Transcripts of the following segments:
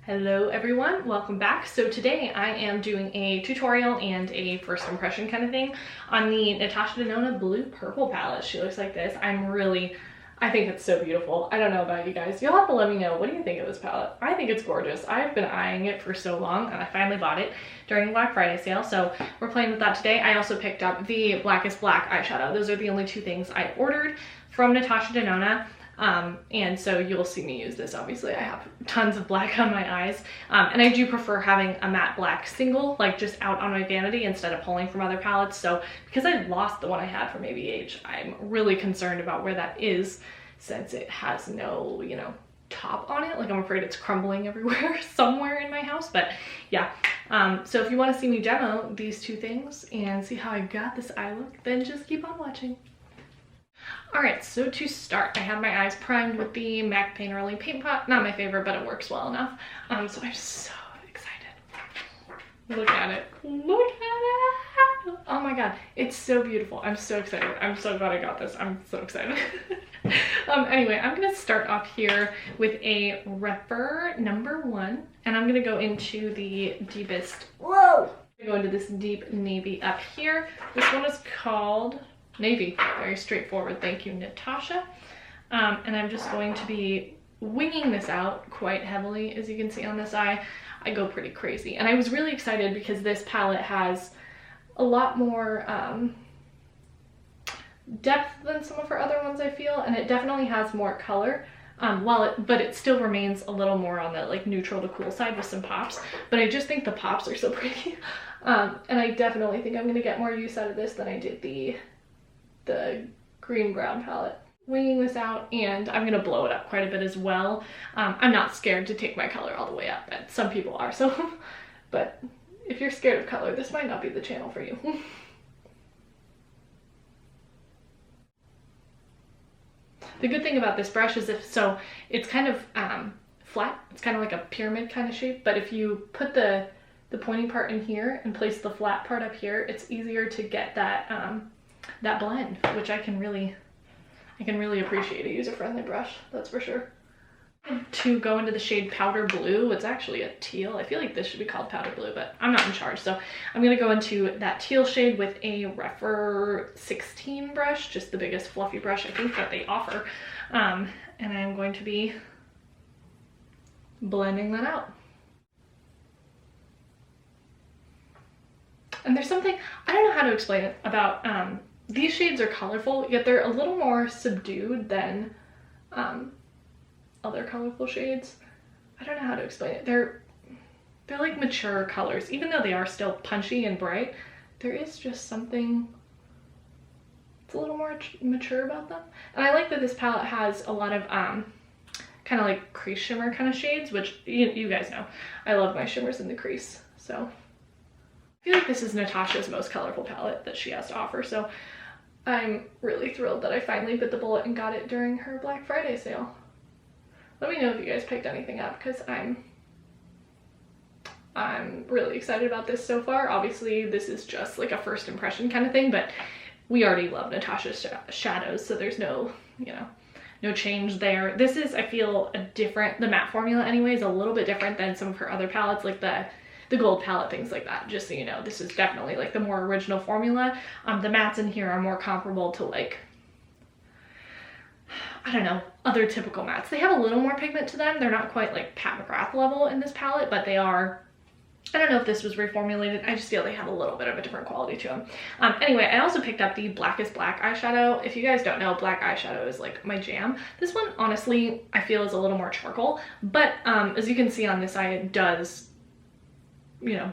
Hello everyone, welcome back. So today I am doing a tutorial and a first impression kind of thing on the Natasha Denona Blue Purple palette. She looks like this. I think it's so beautiful. I don't know about you guys. You'll have to let me know, what do you think of this palette? I think it's gorgeous. I've been eyeing it for so long and I finally bought it during the Black Friday sale. So we're playing with that today. I also picked up the Blackest Black eyeshadow. Those are the only two things I ordered from Natasha Denona. And so you'll see me use this. Obviously I have tons of black on my eyes, and I do prefer having a matte black single, like just out on my vanity instead of pulling from other palettes. So because I lost the one I had from ABH, I'm really concerned about where that is since it has no, top on it. Like, I'm afraid it's crumbling everywhere somewhere in my house. But yeah, so if you want to see me demo these two things and see how I got this eye look, then just keep on watching. Alright, so to start, I have my eyes primed with the MAC Painterly Paint Pot. Not my favorite, but it works well enough. So I'm so excited. Look at it. Look at it! Oh my god, it's so beautiful. I'm so excited. I'm so glad I got this. I'm so excited. Anyway, I'm going to start off here with a Rephr #1, and I'm going to go into the deepest... Whoa! I'm going to go into this deep navy up here. This one is called... Navy. Very straightforward. Thank you, Natasha. And I'm just going to be winging this out quite heavily. As you can see on this eye, I go pretty crazy. And I was really excited because this palette has a lot more depth than some of her other ones, I feel, and it definitely has more color. But it still remains a little more on the like neutral to cool side with some pops. But I just think the pops are so pretty. And I definitely think I'm going to get more use out of this than I did the green brown palette. Winging this out, and I'm gonna blow it up quite a bit as well. I'm not scared to take my color all the way up, but some people are, so but if you're scared of color, this might not be the channel for you. The good thing about this brush is it's kind of flat. It's kind of like a pyramid kind of shape, but if you put the pointy part in here and place the flat part up here, it's easier to get that blend, which I can really appreciate a user-friendly brush, that's for sure. To go into the shade Powder Blue, it's actually a teal. I feel like this should be called Powder Blue, but I'm not in charge. So I'm gonna go into that teal shade with a Rephr 16 brush, just the biggest fluffy brush I think that they offer. And I'm going to be blending that out. And there's something, I don't know how to explain it, about these shades are colorful, yet they're a little more subdued than other colorful shades. I don't know how to explain it. They're like mature colors. Even though they are still punchy and bright, there is just something, it's a little more mature about them. And I like that this palette has a lot of kind of like crease shimmer kind of shades, which you guys know. I love my shimmers in the crease, so. I feel like this is Natasha's most colorful palette that she has to offer, so I'm really thrilled that I finally bit the bullet and got it during her Black Friday sale. Let me know if you guys picked anything up, because I'm really excited about this so far. Obviously, this is just like a first impression kind of thing, but we already love Natasha's shadows, so there's no, no change there. This is, I feel, the matte formula anyway is a little bit different than some of her other palettes, like the gold palette, things like that. Just so you know, this is definitely like the more original formula. The mattes in here are more comparable to, like, I don't know, other typical mattes. They have a little more pigment to them. They're not quite like Pat McGrath level in this palette, but they are, I don't know if this was reformulated. I just feel they have a little bit of a different quality to them. Anyway, I also picked up the Blackest Black eyeshadow. If you guys don't know, black eyeshadow is like my jam. This one, honestly, I feel is a little more charcoal, but as you can see on this eye, it does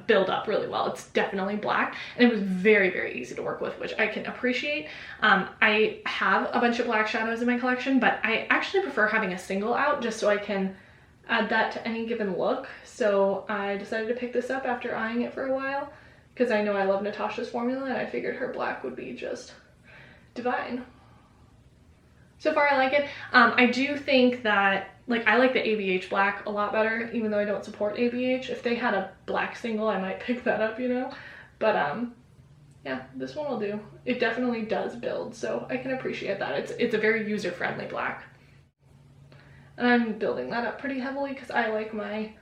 build up really well. It's definitely black, and it was very, very easy to work with, which I can appreciate. I have a bunch of black shadows in my collection, but I actually prefer having a single out just so I can add that to any given look. So I decided to pick this up after eyeing it for a while, because I know I love Natasha's formula, and I figured her black would be just divine. So far I like it. I do think that, like, I like the ABH black a lot better, even though I don't support ABH. If they had a black single, I might pick that up, But yeah, this one will do. It definitely does build, so I can appreciate that. It's a very user-friendly black. And I'm building that up pretty heavily because I like my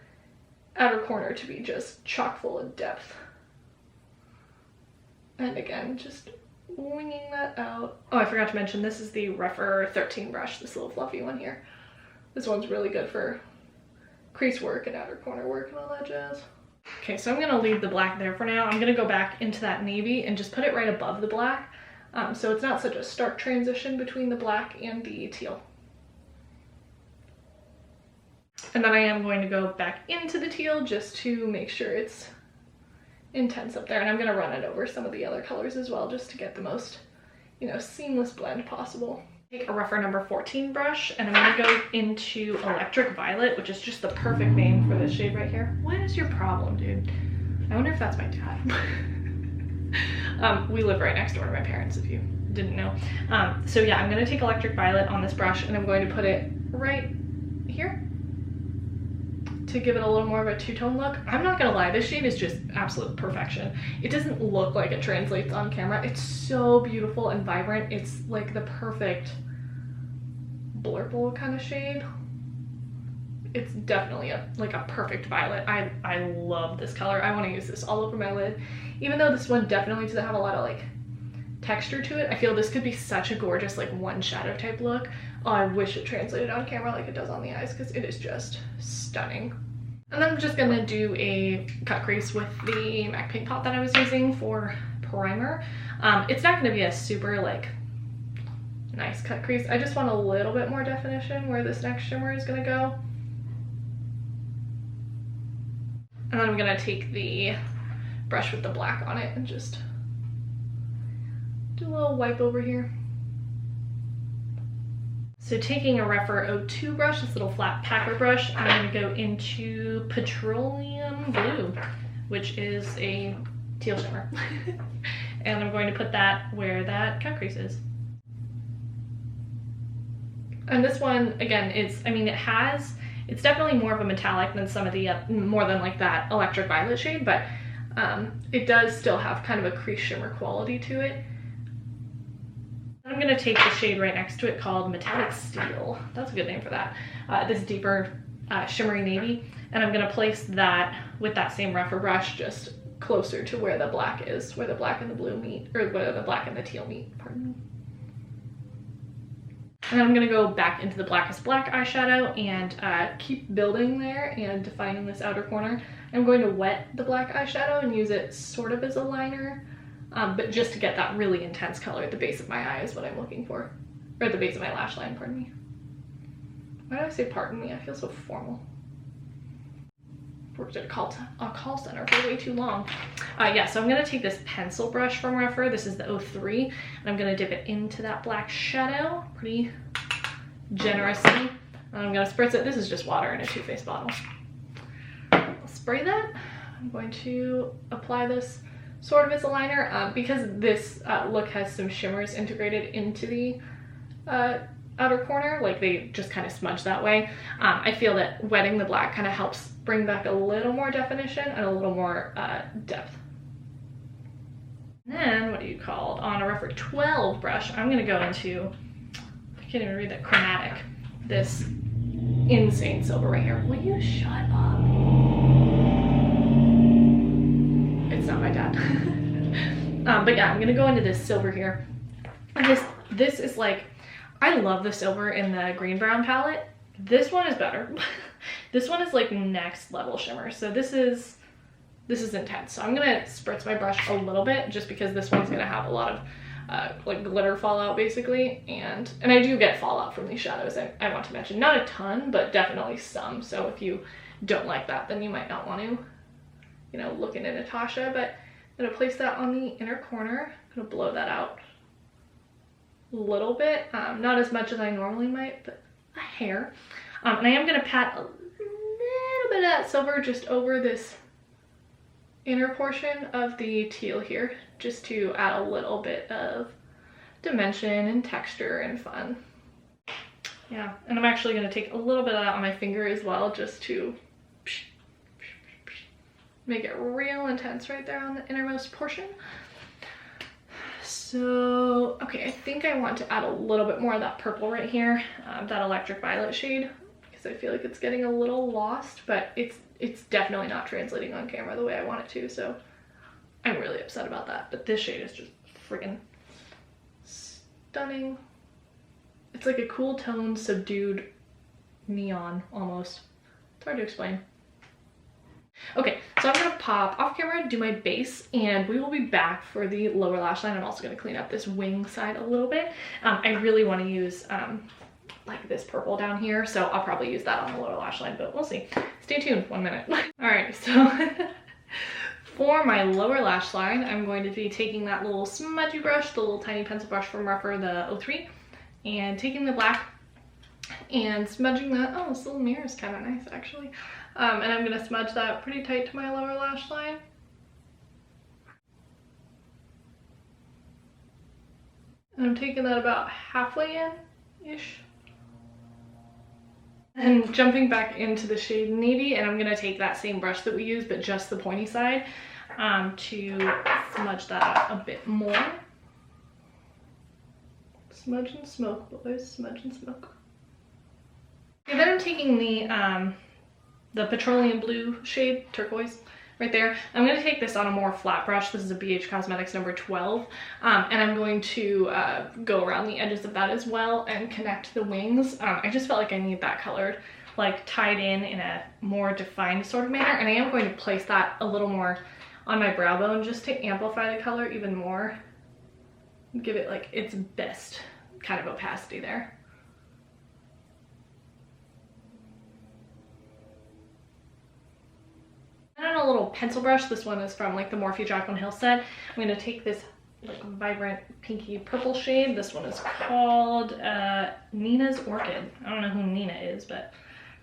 outer corner to be just chock full of depth. And again, just winging that out. Oh, I forgot to mention, this is the Rephr 13 brush, this little fluffy one here. This one's really good for crease work and outer corner work and all that jazz. Okay, so I'm gonna leave the black there for now. I'm gonna go back into that navy and just put it right above the black, so it's not such a stark transition between the black and the teal. And then I am going to go back into the teal just to make sure it's intense up there, and I'm gonna run it over some of the other colors as well just to get the most, you know, seamless blend possible. Take a Rephr number 14 brush and I'm gonna go into Electric Violet, which is just the perfect name for this shade right here. What is your problem, dude? I wonder if that's my dad. We live right next door to my parents, if you didn't know. So yeah, I'm gonna take Electric Violet on this brush and I'm going to put it right here to give it a little more of a two-tone look. I'm not gonna lie, this shade is just absolute perfection. It doesn't look like it translates on camera. It's so beautiful and vibrant. It's like the perfect blurple kind of shade. It's definitely like a perfect violet. I love this color. I want to use this all over my lid. Even though this one definitely doesn't have a lot of like texture to it, I feel this could be such a gorgeous like one shadow type look. Oh, I wish it translated on camera like it does on the eyes because it is just stunning. And then I'm just gonna do a cut crease with the MAC paint pot that I was using for primer. It's not gonna be a super like nice cut crease. I just want a little bit more definition where this next shimmer is gonna go. And then I'm gonna take the brush with the black on it and just do a little wipe over here. So taking a Rephr 02 brush, this little flat packer brush, I'm gonna go into Petroleum Blue, which is a teal shimmer. And I'm going to put that where that cut crease is. And this one, again, it's definitely more of a metallic than some of the, more than like that Electric Violet shade, but it does still have kind of a crease shimmer quality to it. I'm gonna take the shade right next to it called Metallic Steel. That's a good name for that. This deeper shimmery navy. And I'm gonna place that with that same Rephr brush just closer to where the black is, where the black and the blue meet, or where the black and the teal meet, pardon me. And then I'm gonna go back into the Blackest Black eyeshadow and keep building there and defining this outer corner. I'm going to wet the black eyeshadow and use it sort of as a liner. But just to get that really intense color at the base of my eye is what I'm looking for. Or at the base of my lash line, pardon me. Why do I say pardon me? I feel so formal. Worked at a call center for way too long. Yeah, so I'm gonna take this pencil brush from Rephr. This is the 03, and I'm gonna dip it into that black shadow pretty generously. And I'm gonna spritz it. This is just water in a Too Faced bottle. I'll spray that. I'm going to apply this sort of as a liner because this look has some shimmers integrated into the outer corner, like they just kind of smudge that way. I feel that wetting the black kind of helps bring back a little more definition and a little more depth. And then, what do you call it? On a Rephr 12 brush, I'm gonna go into, I can't even read that, Chromatic. This insane silver right here. Will you shut up? It's not my dad. But yeah, I'm gonna go into this silver here. And this is like, I love the silver in the green brown palette. This one is better. This one is like next level shimmer. So this is intense. So I'm gonna spritz my brush a little bit just because this one's gonna have a lot of like glitter fallout basically. And I do get fallout from these shadows, I want to mention. Not a ton, but definitely some. So if you don't like that, then you might not want to, you know, look into Natasha. But I'm gonna place that on the inner corner. I'm gonna blow that out a little bit, not as much as I normally might, but a hair. And I am gonna pat a little bit of that silver just over this inner portion of the teal here, just to add a little bit of dimension and texture and fun. Yeah, and I'm actually gonna take a little bit of that on my finger as well, just to make it real intense right there on the innermost portion. So, okay, I think I want to add a little bit more of that purple right here, that Electric Violet shade, because I feel like it's getting a little lost, but it's it's definitely not translating on camera the way I want it to, so I'm really upset about that. But this shade is just freaking stunning. It's like a cool tone, subdued neon almost. It's hard to explain. Okay, so I'm gonna pop off camera, do my base, and we will be back for the lower lash line. I'm also gonna clean up this wing side a little bit. I really want to use like this purple down here, so I'll probably use that on the lower lash line, but we'll see. Stay tuned, 1 minute. All right, so for my lower lash line, I'm going to be taking that little smudgy brush, the little tiny pencil brush from Rephr, the 03, and taking the black and smudging that. Oh, this little mirror is kind of nice, actually. And I'm gonna smudge that pretty tight to my lower lash line. And I'm taking that about halfway in-ish. And jumping back into the shade Navy, and I'm gonna take that same brush that we used, but just the pointy side, to smudge that out a bit more. Smudge and smoke, boys, smudge and smoke. Okay, then I'm taking the petroleum blue shade, turquoise, right there. I'm going to take this on a more flat brush. This is a BH Cosmetics number 12. And I'm going to go around the edges of that as well and connect the wings. I just felt like I need that colored, like tied in a more defined sort of manner. And I am going to place that a little more on my brow bone just to amplify the color even more. Give it like its best kind of opacity there. And then a little pencil brush. This one is from like the Morphe Jaclyn Hill set. I'm going to take this like vibrant pinky purple shade. This one is called Nina's Orchid. I don't know who Nina is, but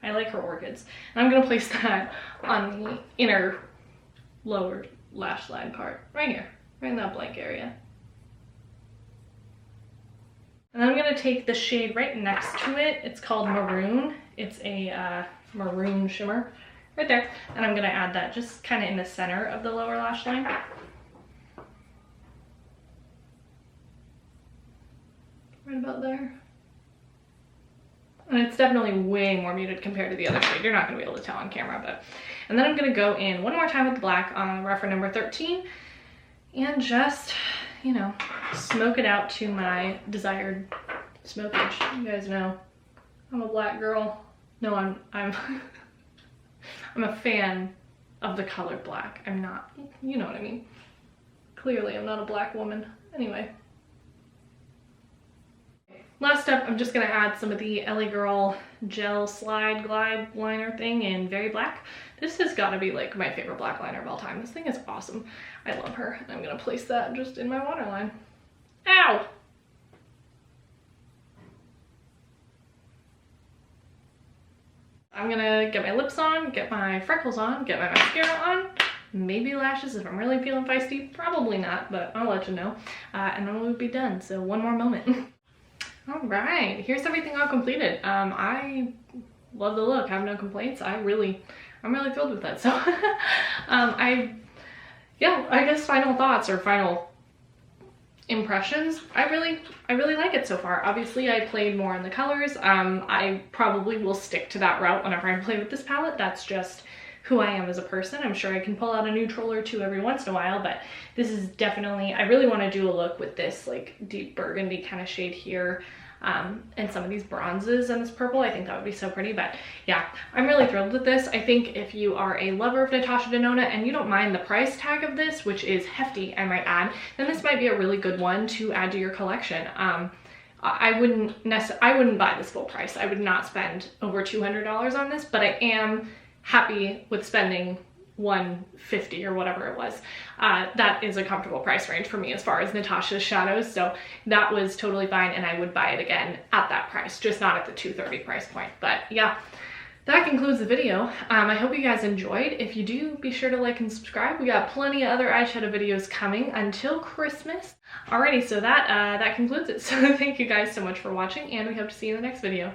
I like her orchids. And I'm going to place that on the inner lower lash line part, right here, right in that blank area. And then I'm going to take the shade right next to it. It's called Maroon. It's a maroon shimmer. Right there, and I'm gonna add that just kind of in the center of the lower lash line. Right about there. And it's definitely way more muted compared to the other shade. You're not gonna be able to tell on camera, but. And then I'm gonna go in one more time with the black on Rephr number 13 and just, you know, smoke it out to my desired smokage. You guys know I'm a black girl. No, I'm I'm a fan of the color black. I'm not, you know what I mean. Clearly, I'm not a black woman. Anyway. Last up, I'm just gonna add some of the LA Girl Gel Slide Glide liner thing in Very Black. This has gotta be like my favorite black liner of all time. This thing is awesome. I love her. And I'm gonna place that just in my waterline. Ow! I'm gonna get my lips on, get my freckles on, get my mascara on, maybe lashes if I'm really feeling feisty. Probably not, but I'll let you know. And then we'll be done. So one more moment. All right, here's everything all completed. I love the look. I have no complaints. I'm really thrilled with that. So I guess final thoughts or final impressions. I really like it so far. Obviously I played more in the colors. I probably will stick to that route whenever I play with this palette. That's just who I am as a person. I'm sure I can pull out a neutral or two every once in a while, but this is definitely, I really want to do a look with this like deep burgundy kind of shade here. And some of these bronzes and this purple. I think that would be so pretty, but yeah, I'm really thrilled with this. I think if you are a lover of Natasha Denona and you don't mind the price tag of this, which is hefty, I might add, then this might be a really good one to add to your collection. I wouldn't buy this full price. I would not spend over $200 on this, but I am happy with spending $150 or whatever it was. That is a comfortable price range for me as far as Natasha's shadows, so that was totally fine, and I would buy it again at that price, just not at the $230 price point. But yeah, that concludes the video. I hope you guys enjoyed. If you do, be sure to like and subscribe. We got plenty of other eyeshadow videos coming until Christmas. Alrighty, so that concludes it. So thank you guys so much for watching, and we hope to see you in the next video.